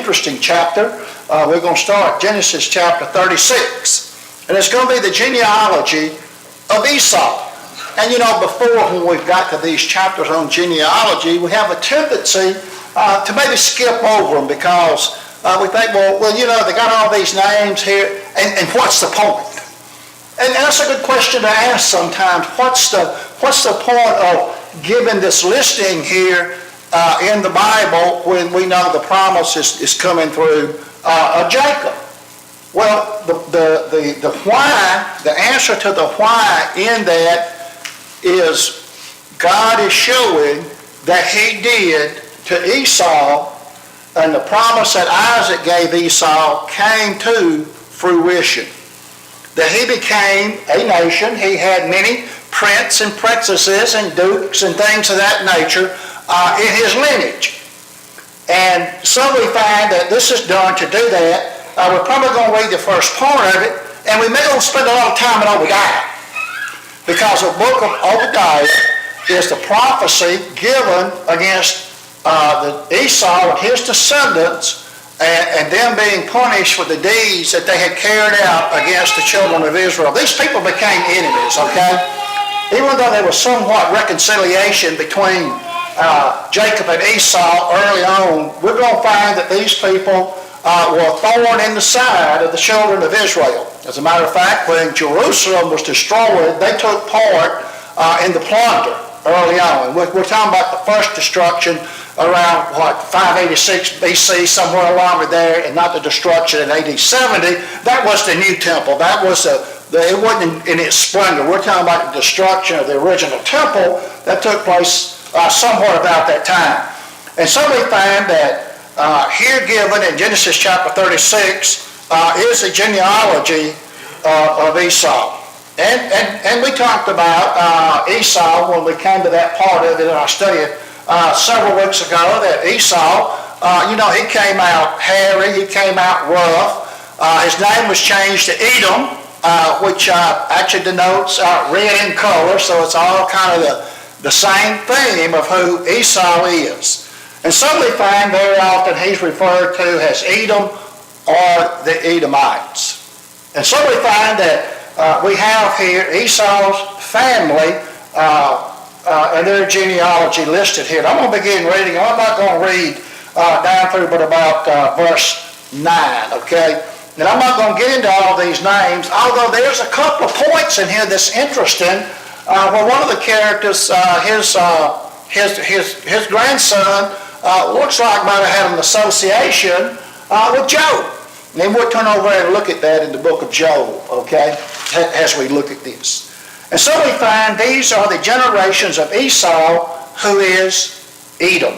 interesting chapter. We're going to start Genesis chapter 36. And it's going to be the genealogy of Esau. And before when we've got to these chapters on genealogy, we have a tendency to maybe skip over them because we think, they got all these names here, and what's the point? And that's a good question to ask sometimes. What's the point of giving this listing here in the Bible when we know the promise is coming through Jacob? Well, the why, the answer to the why in that is God is showing that he did to Esau, and the promise that Isaac gave Esau came to fruition. That he became a nation. He had many princes and princesses and dukes and things of that nature in his lineage. And so we find that this is done to do that. We're probably going to read the first part of it, and we may going to spend a lot of time in Obadiah. Because the book of Obadiah is the prophecy given against Esau and his descendants and them being punished for the deeds that they had carried out against the children of Israel. These people became enemies, okay? Even though there was somewhat reconciliation between Jacob and Esau early on, we're going to find that these people were a thorn in the side of the children of Israel. As a matter of fact, when Jerusalem was destroyed, they took part in the plunder early on. We're talking about the first destruction around, 586 BC, somewhere along there, and not the destruction in AD 70. That was the new temple. That was it wasn't in its splendor. We're talking about the destruction of the original temple that took place somewhere about that time. And so we find that here given in Genesis chapter 36 is the genealogy of Esau. And we talked about Esau when we came to that part of it in our study several weeks ago, that Esau, he came out hairy, he came out rough. His name was changed to Edom, which actually denotes red in color, so it's all kind of the same theme of who Esau is. And so we find very often he's referred to as Edom or the Edomites. And so we find that we have here Esau's family and their genealogy listed here. And I'm going to begin reading. I'm not going to read down through but about verse 9, okay? And I'm not going to get into all these names, although there's a couple of points in here that's interesting. Where one of the characters, his grandson, looks like might have had an association with Job. And we'll turn over and look at that in the book of Job, okay, as we look at this. And so we find these are the generations of Esau, who is Edom.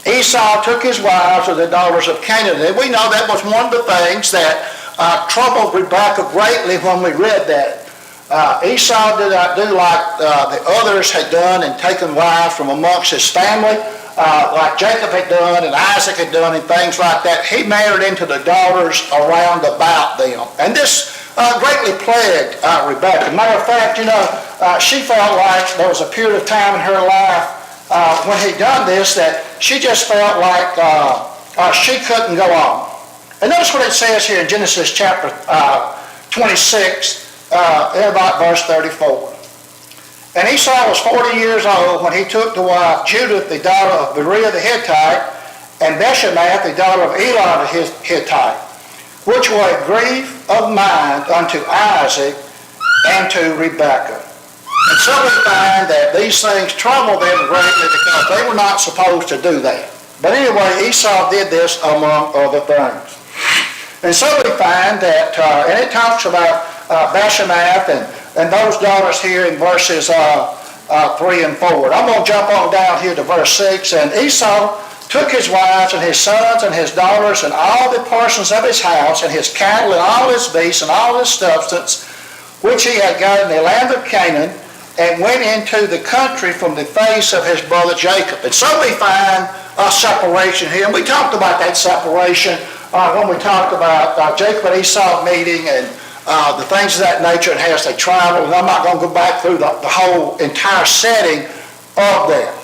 Esau took his wives of the daughters of Canaan. And we know that was one of the things that troubled Rebekah greatly when we read that. Esau did not do like the others had done and taken wives from amongst his family, like Jacob had done and Isaac had done and things like that. He married into the daughters around about them. And this greatly plagued Rebekah. Matter of fact, she felt like there was a period of time in her life when he'd done this that she just felt like she couldn't go on. And notice what it says here in Genesis chapter 26, in about verse 34. And Esau was 40 years old when he took to wife Judith, the daughter of Beriah the Hittite, and Beshemath, the daughter of Elon the Hittite, which were a grief of mind unto Isaac and to Rebekah. And so we find that these things troubled them greatly because they were not supposed to do that. But anyway, Esau did this among other things. And so we find that, and it talks about Beshemath and those daughters here in verses 3 and 4. I'm going to jump on down here to verse 6. And Esau took his wives and his sons and his daughters and all the portions of his house and his cattle and all his beasts and all his substance, which he had got in the land of Canaan, and went into the country from the face of his brother Jacob. And so we find a separation here. And we talked about that separation when we talked about Jacob and Esau meeting and the things of that nature and as they traveled. And I'm not going to go back through the whole entire setting of that.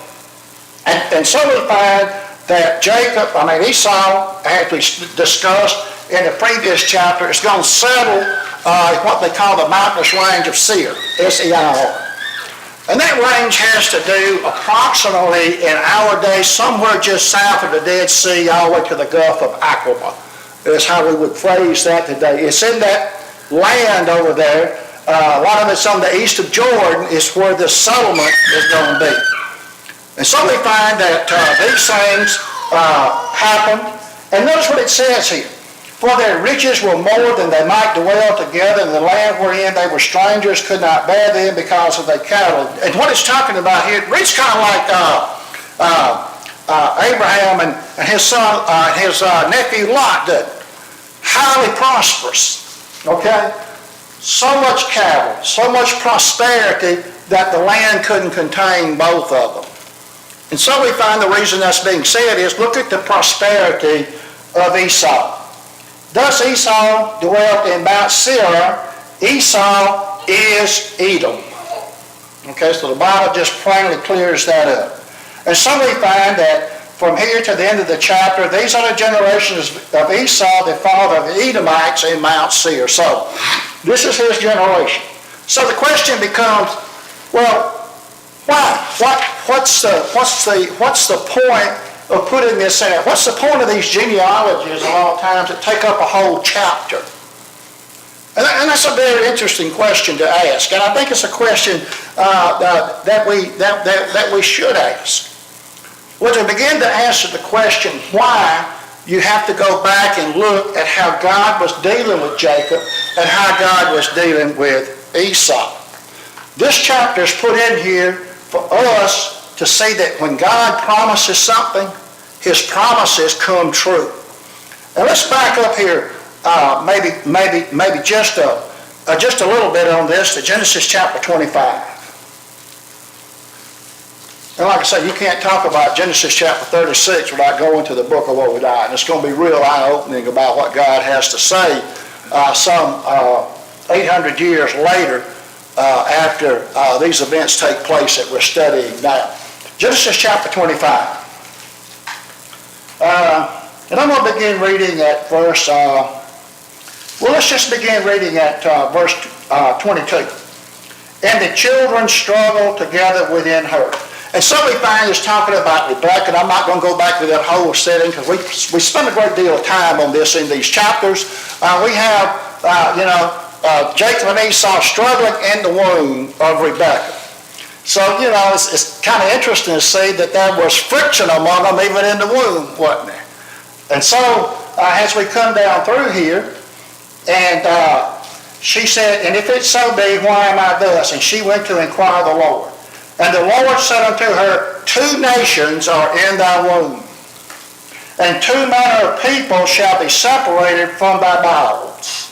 And so we find that Esau, as we discussed in the previous chapter, is going to settle what they call the mountainous range of Seir, S-E-I-R. And that range has to do approximately in our day somewhere just south of the Dead Sea all the way to the Gulf of Aqaba. Is how we would phrase that today. It's in that land over there. A lot of it's on the east of Jordan is where this settlement is going to be. And so we find that these things happened. And notice what it says here. For their riches were more than they might dwell together in the land wherein they were strangers, could not bear them because of their cattle. And what it's talking about here, it reads kind of like Abraham and his son, his nephew Lot did. Highly prosperous. Okay? So much cattle, so much prosperity that the land couldn't contain both of them. And so we find the reason that's being said is look at the prosperity of Esau. Thus Esau dwelt in Mount Seir. Esau is Edom. Okay, so the Bible just plainly clears that up. And so we find that from here to the end of the chapter, these are the generations of Esau, the father of the Edomites in Mount Seir. So this is his generation. So the question becomes, well, why? What's the point of putting this in? What's the point of these genealogies a lot of times that take up a whole chapter? And that's a very interesting question to ask. And I think it's a question that we should ask. Well, to begin to answer the question why, you have to go back and look at how God was dealing with Jacob and how God was dealing with Esau. This chapter is put in here for us to see that when God promises something, his promises come true. Now let's back up here maybe just a little bit on this to Genesis chapter 25. And like I say, you can't talk about Genesis chapter 36 without going to the book of Obadiah. And it's going to be real eye-opening about what God has to say some 800 years later after these events take place that we're studying now. Genesis chapter 25. And I'm going to begin reading at verse, let's just begin reading at verse 22. And the children struggled together within her. And so we find it's talking about Rebekah, and I'm not going to go back to that whole setting because we spend a great deal of time on this in these chapters. We have, Jacob and Esau struggling in the womb of Rebekah. So, it's kind of interesting to see that there was friction among them even in the womb, wasn't there? And so, as we come down through here, and she said, and if it so be, why am I thus? And she went to inquire of the Lord. And the Lord said unto her, 2 nations are in thy womb, and 2 manner of people shall be separated from thy bowels.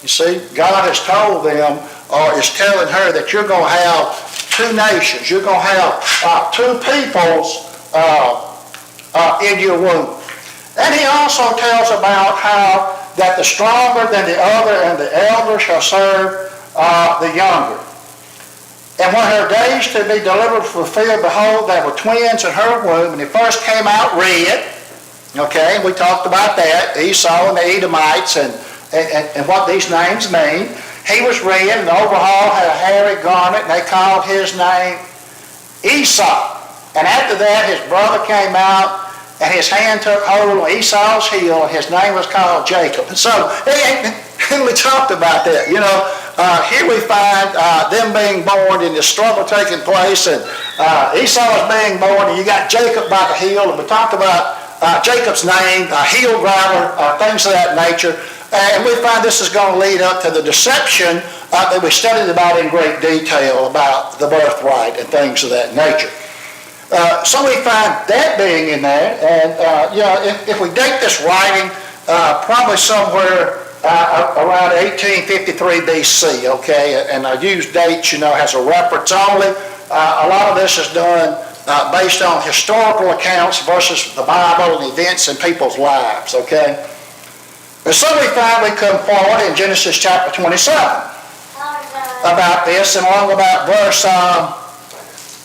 You see, God has told them, or is telling her that you're going to have 2 nations. You're going to have 2 peoples in your womb. And he also tells about how that the stronger than the other and the elder shall serve the younger. And when her days to be delivered were fulfilled, behold, there were twins in her womb, and they first came out red. Okay, we talked about that, Esau and the Edomites, and what these names mean. He was red, and the overall had a hairy garment, and they called his name Esau. And after that, his brother came out, and his hand took hold on Esau's heel, and his name was called Jacob. And so, and we talked about that, here we find them being born and the struggle taking place, and Esau is being born, and you got Jacob by the heel, and we talked about Jacob's name, heel grabber, things of that nature. And we find this is going to lead up to the deception that we studied about in great detail about the birthright and things of that nature. So we find that being in there, and if we date this writing, probably somewhere around 1853 BC, okay, and I use dates, as a reference only. A lot of this is done based on historical accounts versus the Bible and events in people's lives, okay. And so we find we come forward in Genesis chapter 27 about this, and along about verse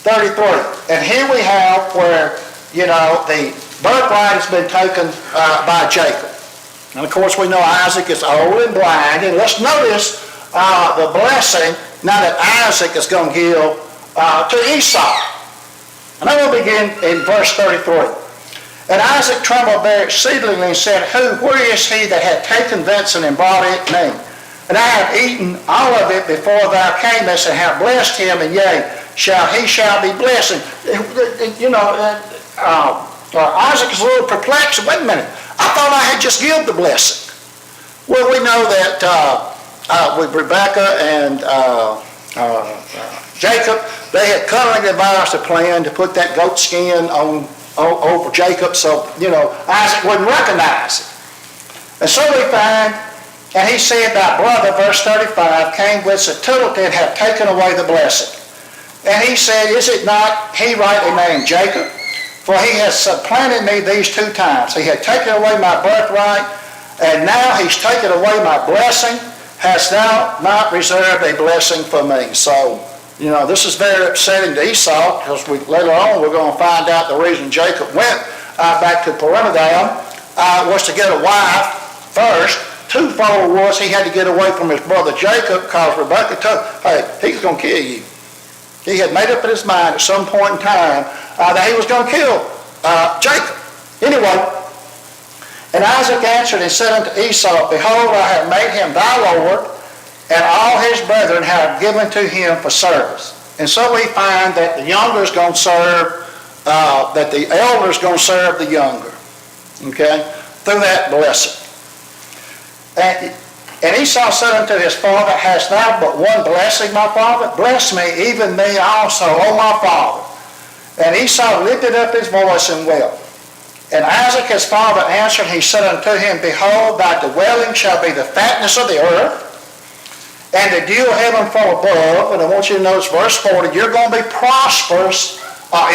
33. And here we have where, birthright has been taken by Jacob. And of course we know Isaac is old and blind. And let's notice the blessing now that Isaac is going to give to Esau. And I'm going to begin in verse 33. And Isaac trembled there exceedingly and said, where is he that hath taken venison and brought it me? And I have eaten all of it before thou camest, and have blessed him, and yea, he shall be blessed. And, Isaac is a little perplexed. Wait a minute. I thought I had just given the blessing. Well, we know that with Rebekah and Jacob, they had cunningly devised a plan to put that goat skin over Jacob, so, Isaac wouldn't recognize it. And so we find, and he said, thy brother, verse 35, came with subtlety and hath taken away the blessing. And he said, is it not he rightly named Jacob? For he has supplanted me these 2 times. He had taken away my birthright, and now he's taken away my blessing. Hast thou not reserved a blessing for me? So, this is very upsetting to Esau, because later on we're going to find out the reason Jacob went back to Paranadam was to get a wife first. Twofold was he had to get away from his brother Jacob, because Rebekah told him, hey, he's going to kill you. He had made up in his mind at some point in time that he was going to kill Jacob. Anyway, and Isaac answered and said unto Esau, behold, I have made him thy Lord, and all his brethren have given to him for service. And so we find that the younger is going to serve, that the elder is going to serve the younger, okay, through that blessing. And Esau said unto his father, hast thou but one blessing, my father? Bless me, even me also, O my father. And Esau lifted up his voice and wept. And Isaac his father answered, he said unto him, behold, thy dwelling shall be the fatness of the earth, and the dew of heaven from above. And I want you to notice verse 40, you're going to be prosperous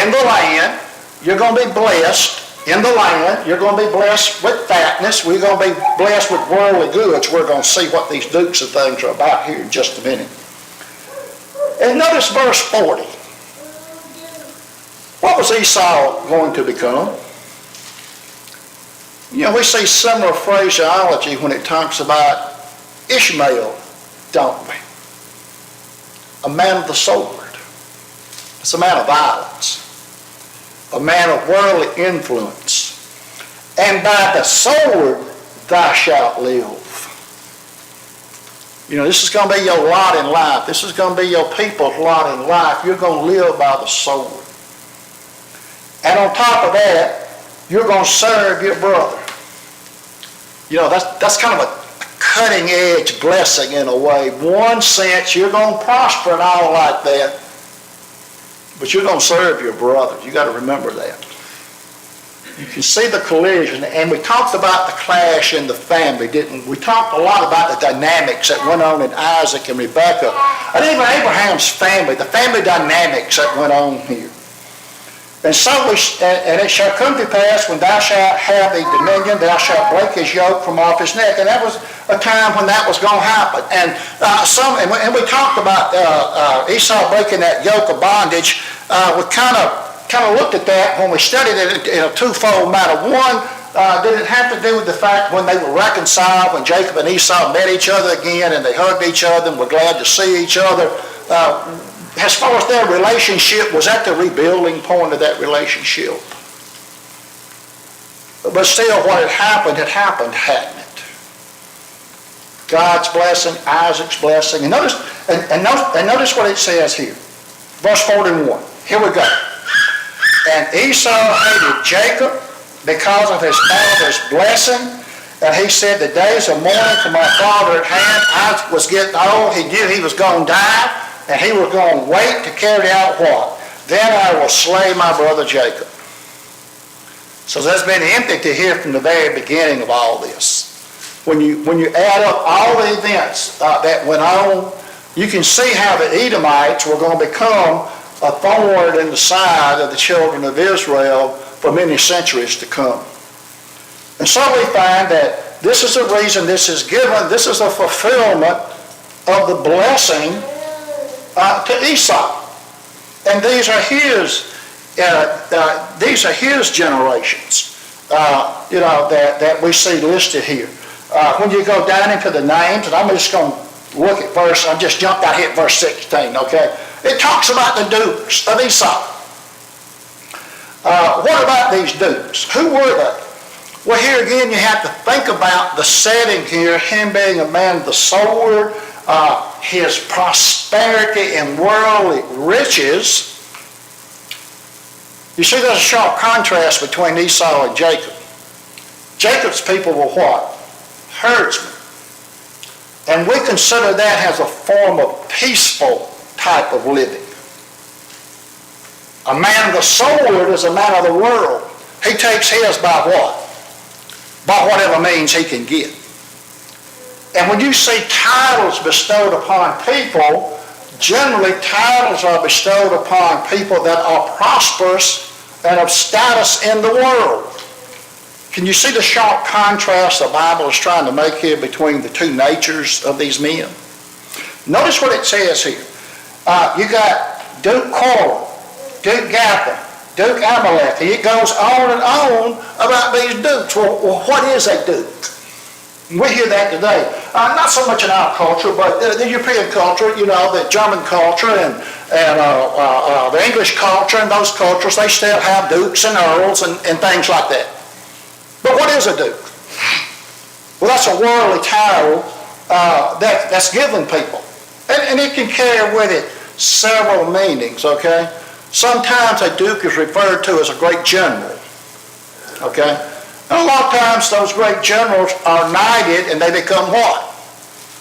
in the land. You're going to be blessed in the land. You're going to be blessed with fatness. We're going to be blessed with worldly goods. We're going to see what these dukes of things are about here in just a minute. And notice verse 40. What was Esau going to become? We see similar phraseology when it talks about Ishmael, don't we? A man of the sword. It's a man of violence. A man of worldly influence. And by the sword thou shalt live. This is going to be your lot in life. This is going to be your people's lot in life. You're going to live by the sword. And on top of that, you're going to serve your brother. That's kind of a cutting-edge blessing in a way. One sense, you're going to prosper and all like that. But you're going to serve your brothers. You got to remember that. You can see the collision. And we talked about the clash in the family, didn't we? We talked a lot about the dynamics that went on in Isaac and Rebekah. And even Abraham's family, the family dynamics that went on here. And so and it shall come to pass when thou shalt have a dominion, thou shalt break his yoke from off his neck. And that was a time when that was going to happen. And we talked about Esau breaking that yoke of bondage. We kind of looked at that when we studied it in a twofold matter. One, did it have to do with the fact when they were reconciled, when Jacob and Esau met each other again and they hugged each other and were glad to see each other? As far as their relationship, was that the rebuilding point of that relationship? But still, what had happened, hadn't it? God's blessing, Isaac's blessing. And notice what it says here. Verse 41. Here we go. And Esau hated Jacob because of his father's blessing. And he said, the days of mourning for my father at hand. Isaac was getting old. He knew he was going to die. And he was going to wait to carry out what? Then I will slay my brother Jacob. So that's been empty to hear from the very beginning of all this. When you add up all the events that went on, you can see how the Edomites were going to become a thorn in the side of the children of Israel for many centuries to come. And so we find that this is the reason this is given. This is a fulfillment of the blessing to Esau, and these are his generations. that we see listed here. When you go down into the names, and I'm just going to look at I just jumped out here at verse 16, okay? It talks about the dukes of Esau. What about these dukes? Who were they? Well, here again, you have to think about the setting here, him being a man of the sword, his prosperity and worldly riches. You see, there's a sharp contrast between Esau and Jacob. Jacob's people were what? Herdsmen. And we consider that as a form of peaceful type of living. A man of the sword is a man of the world. He takes his by what? By whatever means he can get. And when you see titles bestowed upon people, generally titles are bestowed upon people that are prosperous and of status in the world. Can you see the sharp contrast the Bible is trying to make here between the two natures of these men? Notice what it says here. You got Duke Korah, Duke Gatham, Duke Amalek. It goes on and on about these dukes. Well, what is a duke? We hear that today. Not so much in our culture, but the European culture, the German culture and the English culture and those cultures, they still have dukes and earls and things like that. But what is a duke? Well, that's a worldly title that's given people. And it can carry with it several meanings, okay? Sometimes a duke is referred to as a great general, okay? And a lot of times those great generals are knighted and they become what?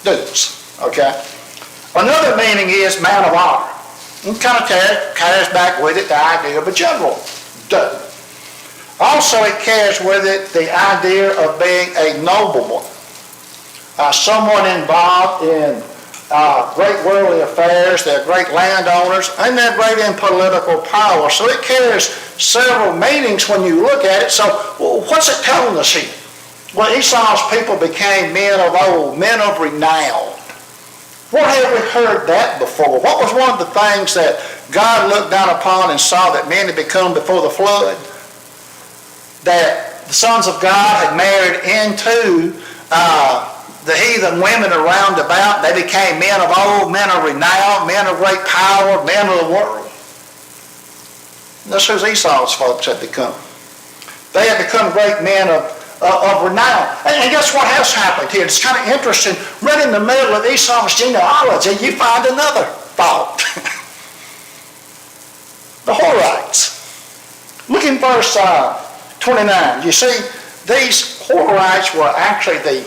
Dukes, okay? Another meaning is man of honor. It kind of carries back with it the idea of a general, duke. Also, it carries with it the idea of being a nobleman, someone involved in great worldly affairs. They're great landowners, and they're great in political power. So it carries several meanings when you look at it. So what's it telling us here? Well, Esau's people became men of old, men of renown. Where have we heard that before? What was one of the things that God looked down upon and saw that men had become before the flood? That the sons of God had married into the heathen women around about. They became men of old, men of renown, men of great power, men of the world. That's who Esau's folks had become. They had become great men of renown. And guess what has happened here? It's kind of interesting. Right in the middle of Esau's genealogy, you find another thought. The Horites. Look in verse 29. You see, these Horites were actually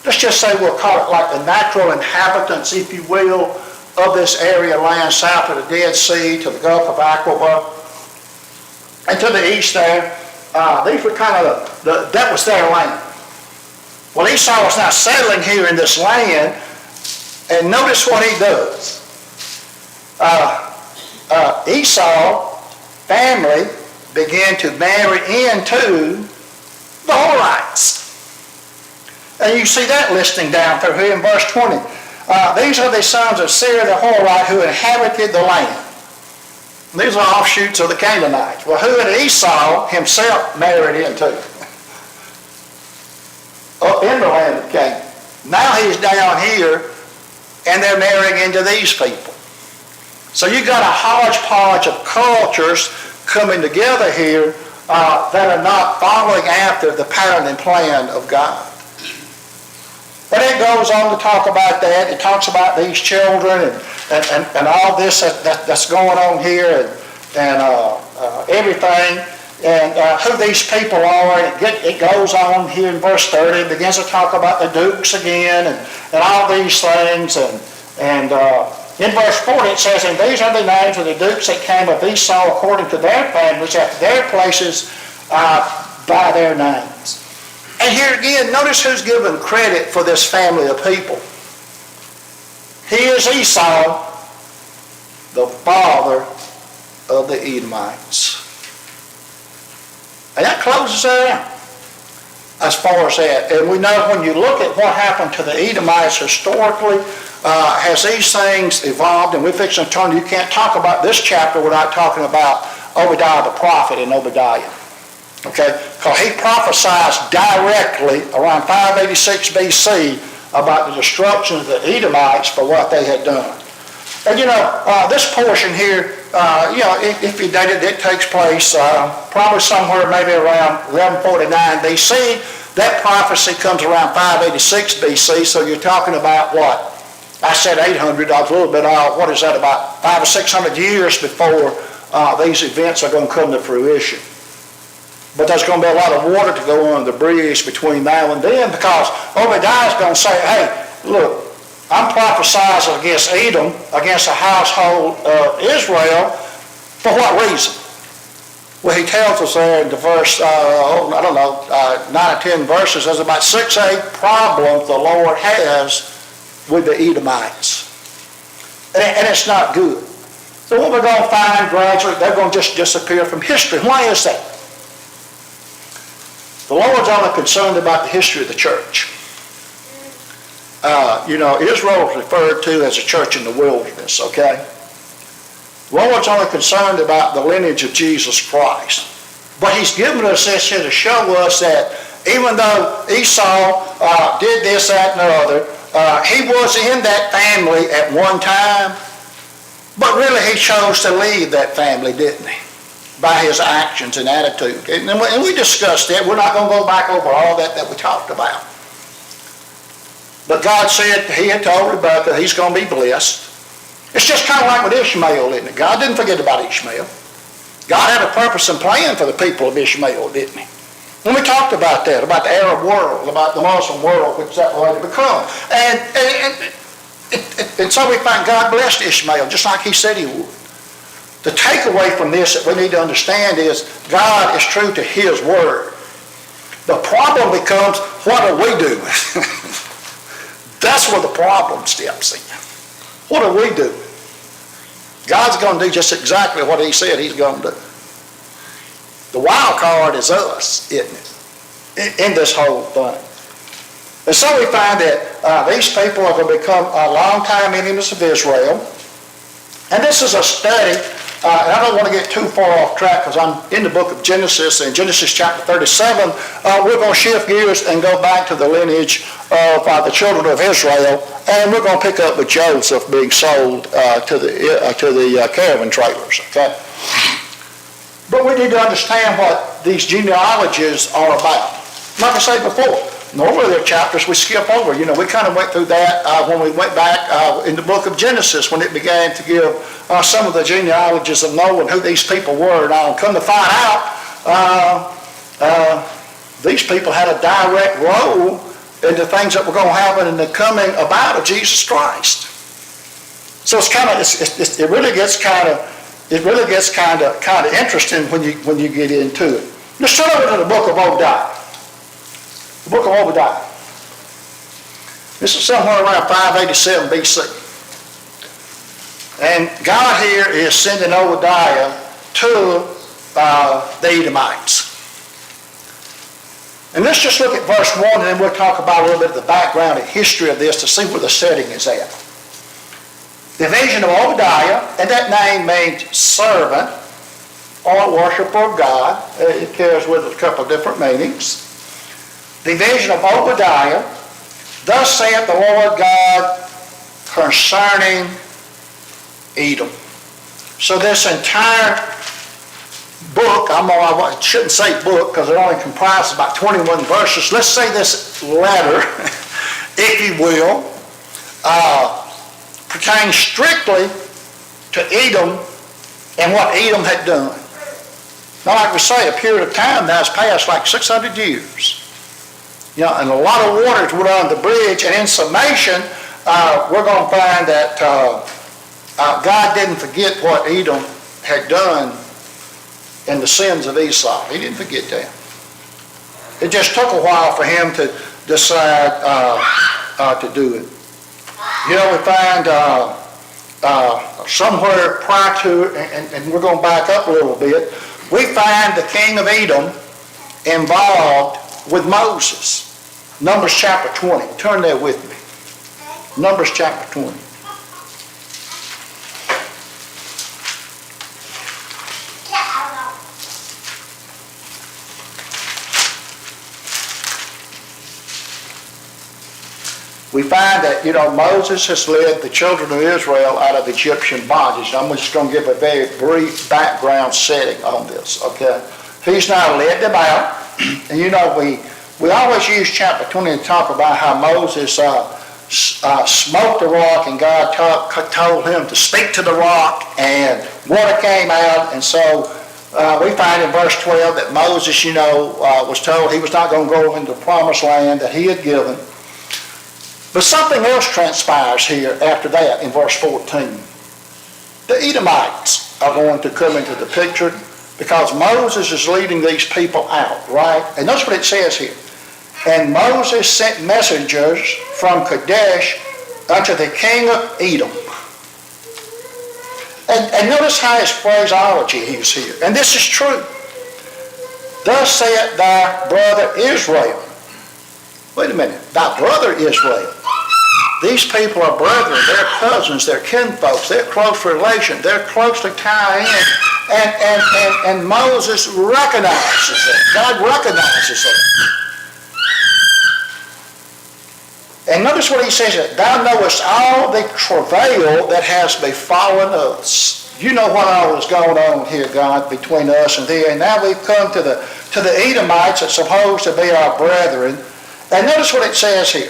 let's just say we'll call it like the natural inhabitants, if you will, of this area land south of the Dead Sea to the Gulf of Aqaba. And to the east there, these were kind of, that was their land. Well, Esau was now settling here in this land, and notice what he does. Esau family began to marry into the Horites. And you see that listing down through here in verse 20. These are the sons of Seir the Horite who inhabited the land. These are offshoots of the Canaanites. Well, who had Esau himself married into? Up in the land of Canaan. Now he's down here, and they're marrying into these people. So you've got a hodgepodge of cultures coming together here that are not following after the pattern and plan of God. But it goes on to talk about that. It talks about these children and all this that's going on here and everything and who these people are. It goes on here in verse 30. It begins to talk about the dukes again and all these things. And in verse 40 it says, and these are the names of the dukes that came of Esau according to their families after their places by their names. And here again, notice who's given credit for this family of people. He is Esau, the father of the Edomites. And that closes it out as far as that. And we know when you look at what happened to the Edomites historically, has these things evolved, and we're fixing to turn, you can't talk about this chapter without talking about Obadiah the prophet and Obadiah. Okay? Because he prophesied directly around 586 BC about the destruction of the Edomites for what they had done. And this portion here, if you date it, it takes place probably somewhere maybe around 1149 BC. That prophecy comes around 586 BC, so you're talking about what? I said 800, I was a little bit off. What is that, about 500 or 600 years before these events are going to come to fruition. But there's going to be a lot of water to go under the bridge between now and then, because Obadiah is going to say, hey, look, I'm prophesying against Edom, against the household of Israel. For what reason? Well, he tells us there in the verse, 9 or 10 verses, there's about 6 or 8 problems the Lord has with the Edomites. And it's not good. So what we're going to find gradually, they're going to just disappear from history. Why is that? The Lord's only concerned about the history of the church. Israel is referred to as a church in the wilderness, okay? The Lord's only concerned about the lineage of Jesus Christ. But he's given us this here to show us that even though Esau did this, that, and the other, he was in that family at one time, but really he chose to leave that family, didn't he? By his actions and attitude. And we discussed that. We're not going to go back over all that we talked about. But God said, he had told Rebekah he's going to be blessed. It's just kind of like with Ishmael, isn't it? God didn't forget about Ishmael. God had a purpose and plan for the people of Ishmael, didn't he? And we talked about that, about the Arab world, about the Muslim world, which that way to become. And so we find God blessed Ishmael, just like he said he would. The takeaway from this that we need to understand is God is true to his word. The problem becomes, what do we do? That's where the problem steps in. What do we do? God's going to do just exactly what he said he's going to do. The wild card is us, isn't it? In this whole thing. And so we find that these people are going to become long-time enemies of Israel. And this is a study. And I don't want to get too far off track because I'm in the book of Genesis. In Genesis chapter 37, we're going to shift gears and go back to the lineage of the children of Israel. And we're going to pick up with Joseph being sold to the caravan trailers. Okay? But we need to understand what these genealogies are about. Like I said before, normally there are chapters we skip over. We kind of went through that when we went back in the book of Genesis when it began to give some of the genealogies of Noah and who these people were. Now, come to find out, these people had a direct role in the things that were going to happen in the coming about of Jesus Christ. So it's kind of, it really gets kind of interesting when you get into it. Let's turn over to the book of Obadiah. The book of Obadiah. This is somewhere around 587 BC. And God here is sending Obadiah to the Edomites. And let's just look at verse 1 and then we'll talk about a little bit of the background and history of this to see where the setting is at. The vision of Obadiah, and that name means servant or worshiper of God. It carries with it a couple of different meanings. The vision of Obadiah, thus saith the Lord God concerning Edom. So this entire book, I shouldn't say book because it only comprises about 21 verses. Let's say this letter, if you will, pertains strictly to Edom and what Edom had done. Now, like we say, a period of time now has passed like 600 years. And a lot of waters went on the bridge, and in summation, we're going to find that God didn't forget what Edom had done in the sins of Esau. He didn't forget that. It just took a while for him to decide to do it. We find somewhere prior to, and we're going to back up a little bit, we find the king of Edom involved with Moses. Numbers chapter 20. Turn there with me. Numbers chapter 20. we find that, Moses has led the children of Israel out of Egyptian bondage. I'm just going to give a very brief background setting on this, okay? He's now led them out. And we always use chapter 20 to talk about how Moses smote the rock, and God told him to speak to the rock, and water came out. And so we find in verse 12 that Moses, was told he was not going to go into the promised land that he had given. But something else transpires here after that in verse 14. The Edomites are going to come into the picture because Moses is leading these people out, right? And notice what it says here. And Moses sent messengers from Kadesh unto the king of Edom. And notice how his phraseology is here. And this is true. Thus saith thy brother Israel. Wait a minute. Thy brother Israel. These people are brethren. They're cousins. They're kinfolks. They're close relation. They're closely tied in. And Moses recognizes it. God recognizes it. And notice what he says, thou knowest all the travail that has befallen us. You know what all is going on here, God, between us and thee. And now we've come to the Edomites that's supposed to be our brethren. And notice what it says here.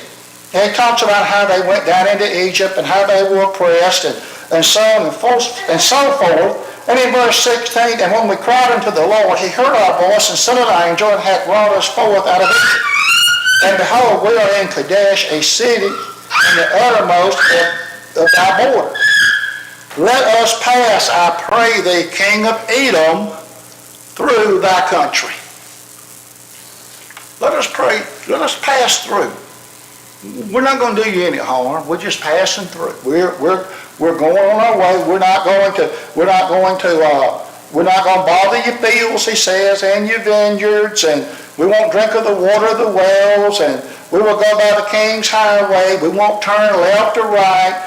And it talks about how they went down into Egypt and how they were oppressed and so on and so forth. And in verse 16, and when we cried unto the Lord, he heard our voice and sent an angel and hath brought us forth out of Egypt. And behold, we are in Kadesh, a city in the uttermost of thy border. Let us pass, I pray thee, king of Edom, through thy country. Let us pass through. We're not going to do you any harm. We're just passing through. We're going on our way. We're not going to bother your fields, he says, and your vineyards, and we won't drink of the water of the wells, and we will go by the king's highway. We won't turn left or right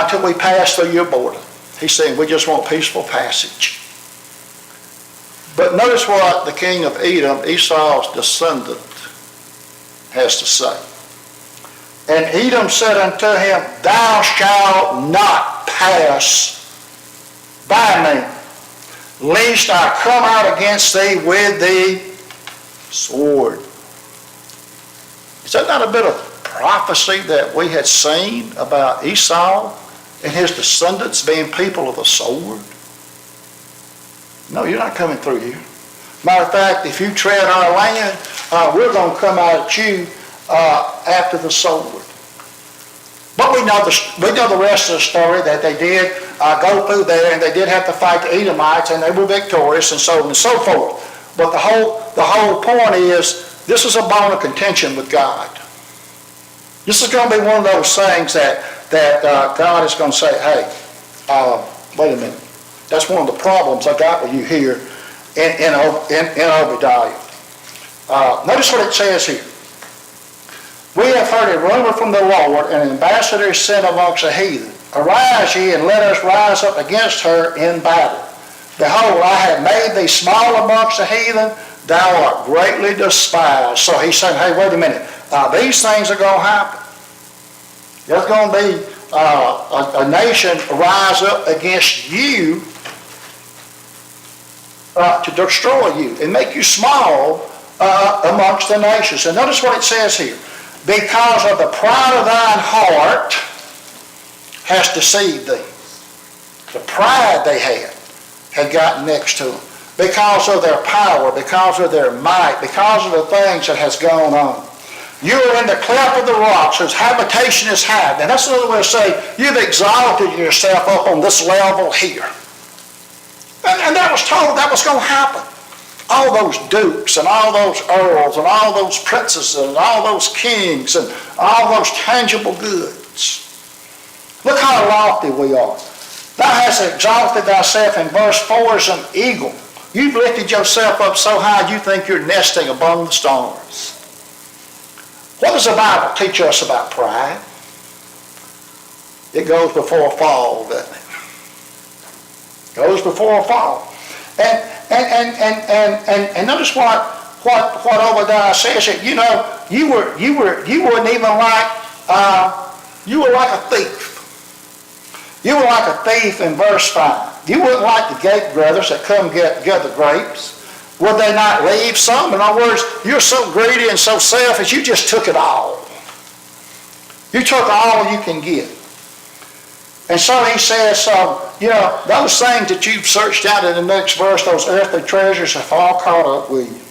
till we pass through your border. He's saying we just want peaceful passage. But notice what the king of Edom, Esau's descendant, has to say. And Edom said unto him, thou shalt not pass by me, lest I come out against thee with the sword. Is that not a bit of prophecy that we had seen about Esau and his descendants being people of the sword? No, you're not coming through here. Matter of fact, if you tread our land, we're going to come out at you after the sword. But we know the rest of the story, that they did go through there, and they did have to fight the Edomites, and they were victorious, and so on and so forth. But the whole point is, this is a bone of contention with God. This is going to be one of those things that God is going to say, hey, wait a minute. That's one of the problems I got with you here in Obadiah. Notice what it says here. We have heard a rumor from the Lord, and an ambassador is sent amongst the heathen. Arise ye, and let us rise up against her in battle. Behold, I have made thee small amongst the heathen, thou art greatly despised. So he's saying, hey, wait a minute. These things are going to happen. There's going to be a nation rise up against you to destroy you and make you small amongst the nations. And notice what it says here. Because of the pride of thine heart has deceived thee. The pride they had gotten next to them. Because of their power, because of their might, because of the things that has gone on. You are in the cleft of the rocks whose habitation is high. And that's another way to say, you've exalted yourself up on this level here. And that was told that was going to happen. All those dukes and all those earls and all those princesses and all those kings and all those tangible goods. Look how lofty we are. Thou hast exalted thyself in verse 4 as an eagle. You've lifted yourself up so high you think you're nesting among the stars. What does the Bible teach us about pride? It goes before a fall, doesn't it? It goes before a fall. And notice what Obadiah says. You know, you weren't even like you were like a thief. You were like a thief in verse 5. You weren't like the gate brothers that come gather grapes. Would they not leave some? In other words, you're so greedy and so selfish, you just took it all. You took all you can get. And so he says, those things that you've searched out in the next verse, those earthly treasures have all caught up with you.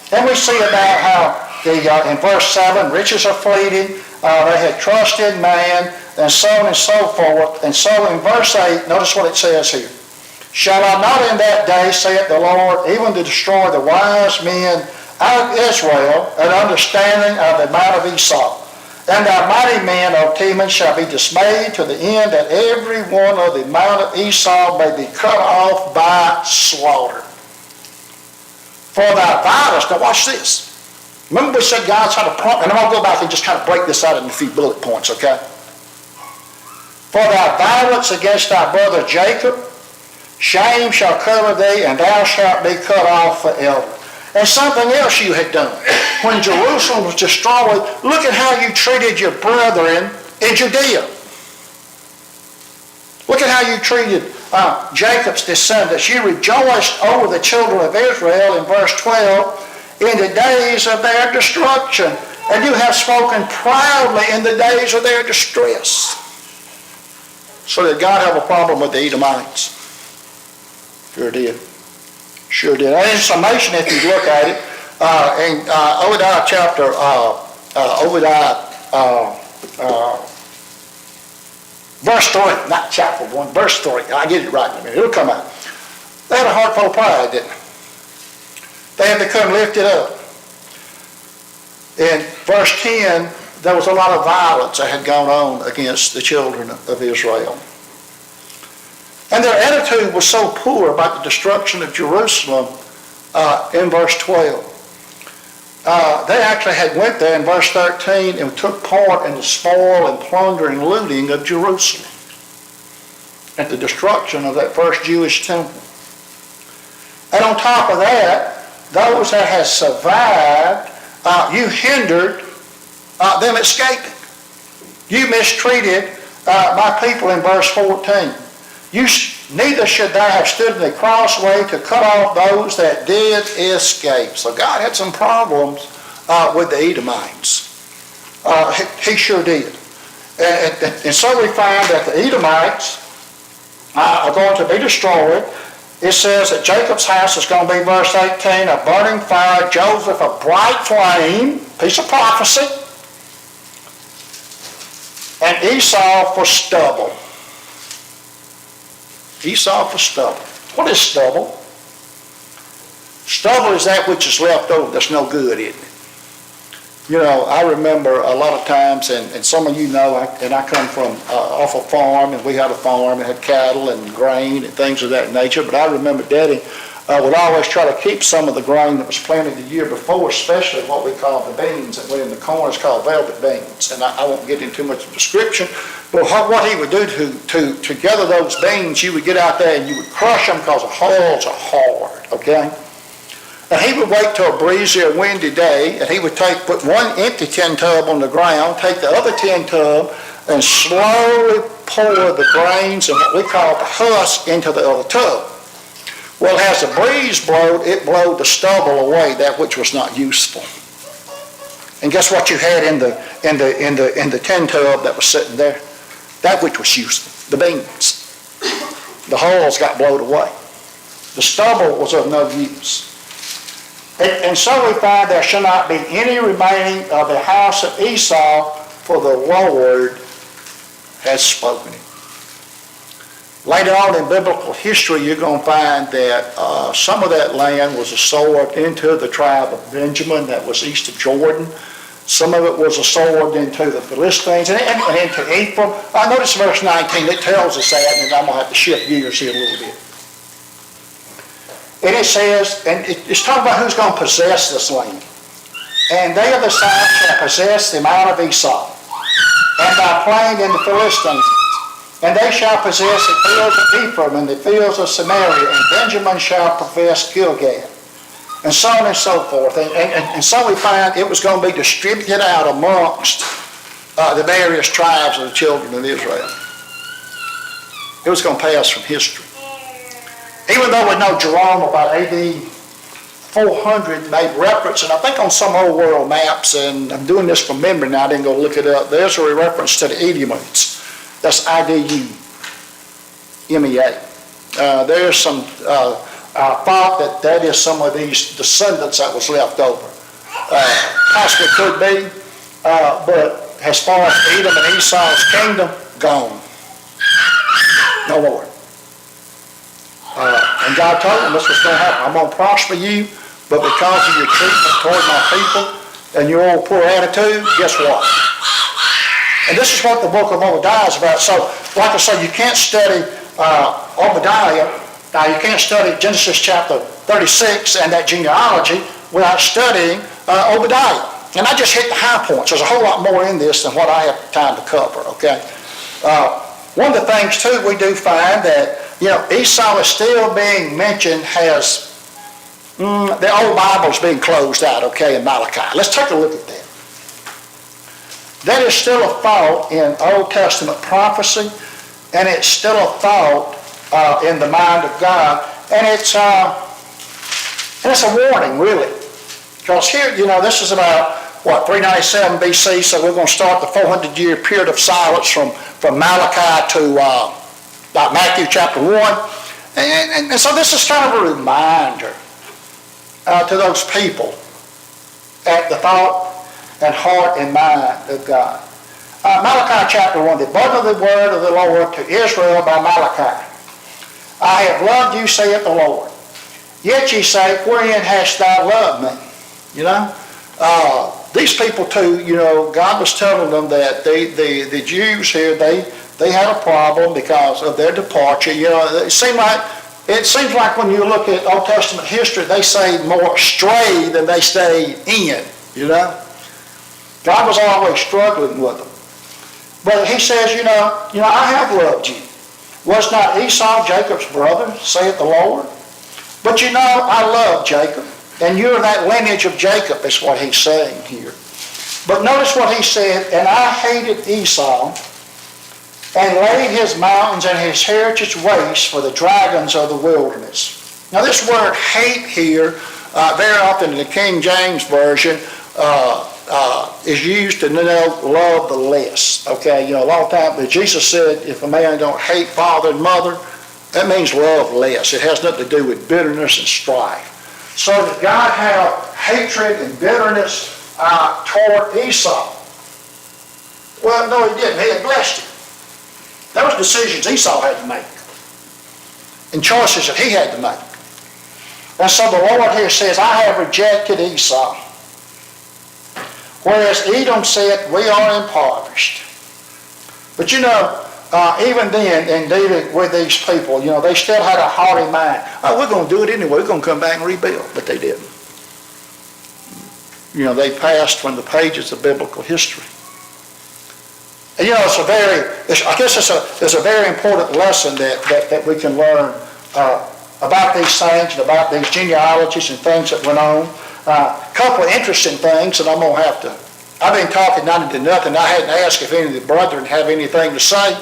Then we see about how in verse 7, riches are fleeting, they had trusted man, and so on and so forth. And so in verse 8, notice what it says here. Shall I not in that day, saith the Lord, even to destroy the wise men of Israel, and understanding of the amount of Esau? And thy mighty men, O Teman, shall be dismayed to the end that every one of the amount of Esau may be cut off by slaughter. For thy violence, now watch this. Remember we said God's had a promise, and I'm going to go back and just kind of break this out in a few bullet points, okay? For thy violence against thy brother Jacob, shame shall cover thee, and thou shalt be cut off forever. And something else you had done. When Jerusalem was destroyed, look at how you treated your brethren in Judea. Look at how you treated Jacob's descendants. You rejoiced over the children of Israel in verse 12 in the days of their destruction. And you have spoken proudly in the days of their distress. So did God have a problem with the Edomites? Sure did. Sure did. And in summation, if you look at it, in Obadiah chapter, verse 3, not chapter 1, verse 3. I'll get it right in a minute. It'll come out. They had a heart full of pride, didn't they? They had become lifted up. In verse 10, there was a lot of violence that had gone on against the children of Israel. And their attitude was so poor about the destruction of Jerusalem in verse 12. They actually had went there in verse 13 and took part in the spoil and plunder and looting of Jerusalem at the destruction of that first Jewish temple. And on top of that, those that had survived, you hindered them escaping. You mistreated my people in verse 14. Neither should thou have stood in the crossway to cut off those that did escape. So God had some problems with the Edomites. He sure did. And so we find that the Edomites are going to be destroyed. It says that Jacob's house is going to be, verse 18, a burning fire, Joseph a bright flame, piece of prophecy, and Esau for stubble. Esau for stubble. What is stubble? Stubble is that which is left over that's no good, isn't it? You know, I remember a lot of times, and some of you know, and I come from off a farm, and we had a farm and had cattle and grain and things of that nature, but I remember Daddy would always try to keep some of the grain that was planted the year before, especially what we call the beans that went in the corn is called velvet beans. And I won't get into too much description, but what he would do to gather those beans, you would get out there and you would crush them because the hulls are hard, okay? And he would wait till a breezy or windy day, and he would put one empty tin tub on the ground, take the other tin tub, and slowly pour the grains and what we call the husk into the other tub. Well, as the breeze blowed, it blowed the stubble away, that which was not useful. And guess what you had in the tin tub that was sitting there? That which was useful, the beans. The hulls got blown away. The stubble was of no use. And so we find there shall not be any remaining of the house of Esau, for the Lord has spoken it. Later on in biblical history, you're going to find that some of that land was absorbed into the tribe of Benjamin that was east of Jordan. Some of it was absorbed into the Philistines and into Ephraim. Notice verse 19, it tells us that, and I'm going to have to shift gears here a little bit. And it says, and it's talking about who's going to possess this land. And they of the south shall possess the Mount of Esau, and thy plain in the Philistines. And they shall possess the fields of Ephraim and the fields of Samaria, and Benjamin shall possess Gilgal. and so on and so forth. And so we find it was going to be distributed out amongst the various tribes of the children of Israel. It was going to pass from history. Even though we know Jerome about A.D. 400 made reference, and I think on some old world maps, and I'm doing this from memory now, I didn't go look it up, there's a reference to the Edomites. That's I-D-U-M-E-A. There's some thought that is some of these descendants that was left over. Possibly could be, but as far as Edom and Esau's kingdom, gone. No more. And God told them this was going to happen. I'm going to prosper you, but because of your treatment toward my people and your old poor attitude, guess what? And this is what the book of Obadiah is about. So, like I say, you can't study Obadiah. Now, you can't study Genesis chapter 36 and that genealogy without studying Obadiah. And I just hit the high points. There's a whole lot more in this than what I have time to cover, okay? One of the things, too, we do find that, Esau is still being mentioned as the old Bible's being closed out, okay, in Malachi. Let's take a look at that. That is still a thought in Old Testament prophecy, and it's still a thought in the mind of God, and it's a warning, really. Because here, this is about, 397 BC, so we're going to start the 400-year period of silence from Malachi to Matthew chapter 1. And so this is kind of a reminder to those people at the thought and heart and mind of God. Malachi chapter 1, the abode of the word of the Lord to Israel by Malachi. I have loved you, saith the Lord. Yet ye say, wherein hast thou loved me? These people too, God was telling them that the Jews here, they had a problem because of their departure. It seems like when you look at Old Testament history, they say more stray than they stay in, God was always struggling with them. But he says, I have loved you. Was not Esau Jacob's brother, saith the Lord? But I love Jacob, and you're that lineage of Jacob, is what he's saying here. But notice what he said, and I hated Esau, and laid his mountains and his heritage waste for the dragons of the wilderness. Now this word hate here, very often in the King James Version, is used to denote love the less. Okay, a lot of times Jesus said, if a man don't hate father and mother, that means love less. It has nothing to do with bitterness and strife. So did God have hatred and bitterness toward Esau? Well, no, he didn't. He had blessed him. Those decisions Esau had to make, and choices that he had to make. And so the Lord here says, I have rejected Esau. Whereas Edom said, we are impoverished. But even then, in dealing with these people, they still had a haughty mind. Oh, we're going to do it anyway. We're going to come back and rebuild. But they didn't. They passed from the pages of biblical history. And it's a very important lesson that we can learn about these things and about these genealogies and things that went on. A couple of interesting things that I've been talking not into nothing. I hadn't asked if any of the brethren have anything to say.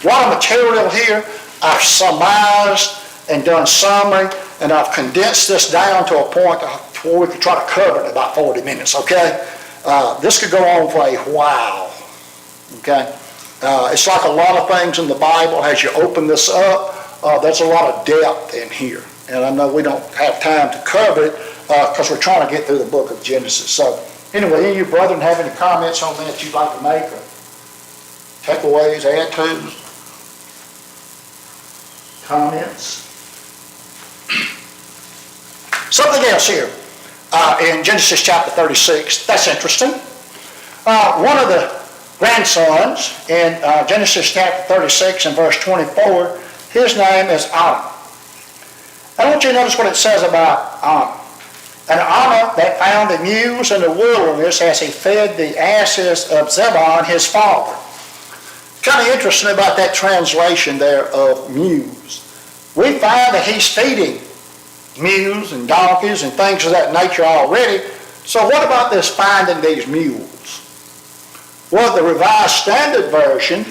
A lot of material here. I've surmised and done summary, and I've condensed this down to a point where we could try to cover it in about 40 minutes, okay? This could go on for a while, okay? It's like a lot of things in the Bible. As you open this up, there's a lot of depth in here. And I know we don't have time to cover it because we're trying to get through the book of Genesis. So anyway, any of you brethren have any comments on that you'd like to make, or takeaways, add to? Comments? Something else here in Genesis chapter 36. That's interesting. One of the grandsons in Genesis chapter 36 and verse 24, his name is Ammon. I want you to notice what it says about Ammon. And Ammon that found the ewes in the wilderness as he fed the asses of Zebon his father. Kind of interesting about that translation there of ewes. We find that he's feeding mules and donkeys and things of that nature already. So what about this finding these mules? Well, the Revised Standard Version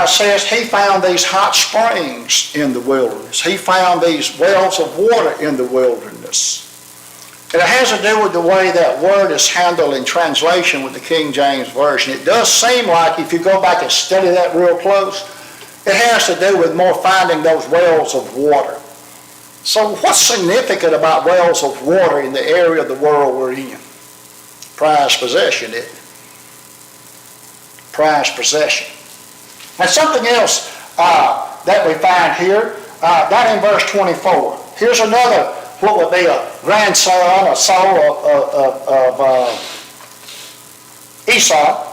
says he found these hot springs in the wilderness. He found these wells of water in the wilderness. And it has to do with the way that word is handled in translation with the King James Version. It does seem like, if you go back and study that real close, it has to do with more finding those wells of water. So what's significant about wells of water in the area of the world we're in? Prized possession, isn't it? Prized possession. And something else that we find here, down in verse 24. Here's another, what would be a grandson, a son of Esau.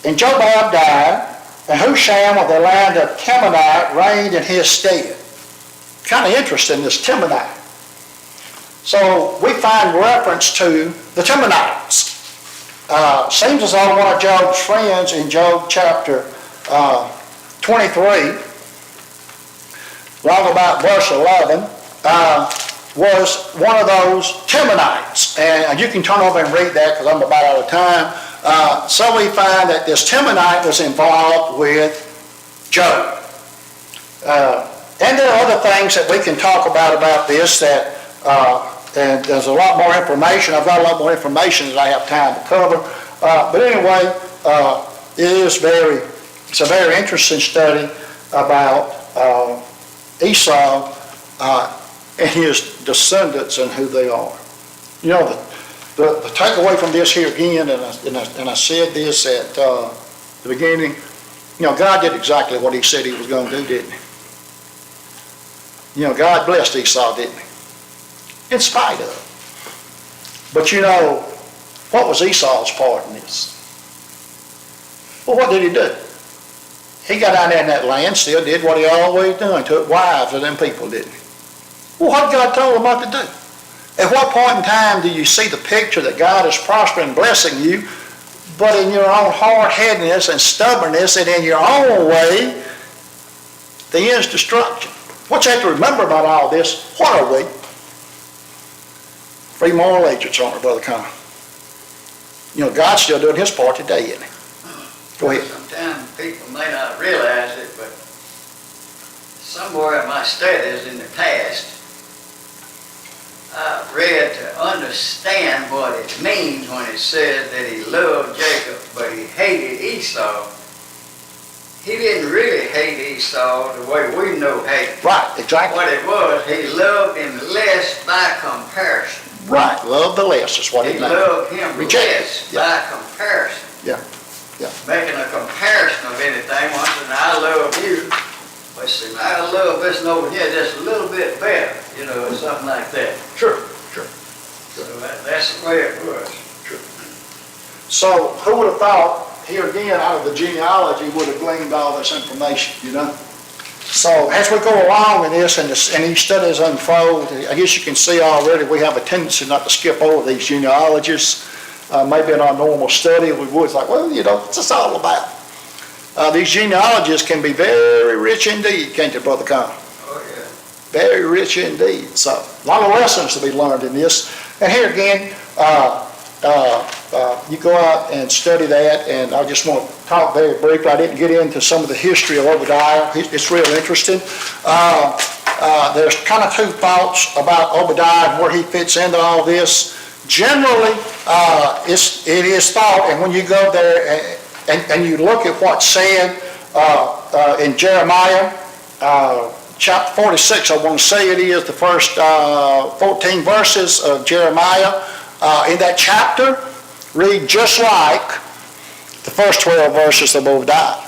And Jobab died, and Husham of the land of Temanite reigned in his stead. Kind of interesting, this Temanite. So we find reference to the Temanites. Seems as though one of Job's friends in Job chapter 23, along about verse 11, was one of those Temanites. And you can turn over and read that because I'm about out of time. So we find that this Temanite was involved with Job. And there are other things that we can talk about this that, and there's a lot more information. I've got a lot more information than I have time to cover. But anyway, it's a very interesting study about Esau and his descendants and who they are. You know, the takeaway from this here again, and I said this at the beginning, you know, God did exactly what he said he was going to do, didn't he? You know, God blessed Esau, didn't he? In spite of. But you know, what was Esau's part in this? Well, what did he do? He got out there in that land, still did what he always done, took wives of them people, didn't he? Well, what God told him what to do? At what point in time do you see the picture that God is prospering and blessing you, but in your own hard-headedness and stubbornness and in your own way, the end's destruction? What you have to remember about all this, what are we? Free moral agents, aren't we, Brother Connor? You know, God's still doing his part today, isn't he? Go ahead. Sometimes people may not realize it, but somewhere in my studies in the past, I've read to understand what it means when it says that he loved Jacob, but he hated Esau. He didn't really hate Esau the way we know hate. Right, exactly. What it was, he loved him less by comparison. Right, love the less is what it meant. He loved him less yeah. by comparison. Yeah, yeah. Making a comparison of anything, one said, I love you, but see, I love this one over here just a little bit better, you know, or something like that. Sure, sure. So that's the way it was. Sure. So who would have thought, here again, out of the genealogy, would have gleaned all this information, you know? So as we go along in this and these studies unfold, I guess you can see already we have a tendency not to skip over these genealogies. Maybe in our normal study we would, it's like, well, you know, what's this all about? These genealogies can be very rich indeed, can't they, Brother Connor? Oh, yeah. Very rich indeed. So a lot of lessons to be learned in this. And here again, you go out and study that, and I just want to talk very briefly. I didn't get into some of the history of Obadiah. It's real interesting. There's kind of two thoughts about Obadiah and where he fits into all this. Generally, it is thought, and when you go there and you look at what's said in Jeremiah, chapter 46, I want to say it is the first 14 verses of Jeremiah. In that chapter, read just like the first 12 verses of Obadiah.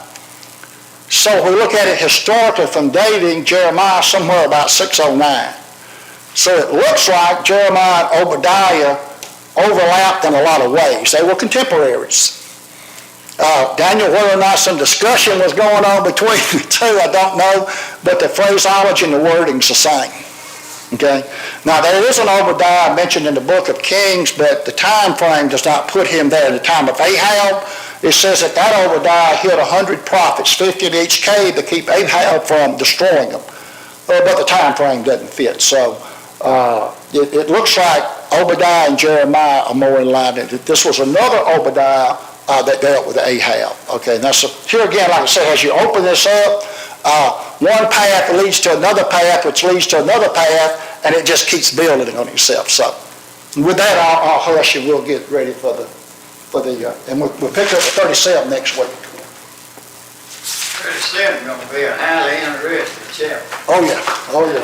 So if we look at it historically from dating Jeremiah somewhere about 609. So it looks like Jeremiah and Obadiah overlapped in a lot of ways. They were contemporaries. Daniel, whether or not some discussion was going on between the two, I don't know, but the phraseology and the wording's the same. Okay? Now there is an Obadiah mentioned in the book of Kings, but the time frame does not put him there. In the time of Ahab, it says that Obadiah hid 100 prophets, 50 in each cave, to keep Ahab from destroying them. but the time frame doesn't fit. So it looks like Obadiah and Jeremiah are more in line. This was another Obadiah that dealt with Ahab. Okay, now so here again, like I said, as you open this up, one path leads to another path, which leads to another path, and it just keeps building on itself. So with that, I'll hush and we'll get ready and we'll pick up the 37 next week. 37 going to be a highly interesting chapter. Oh yeah, oh yeah.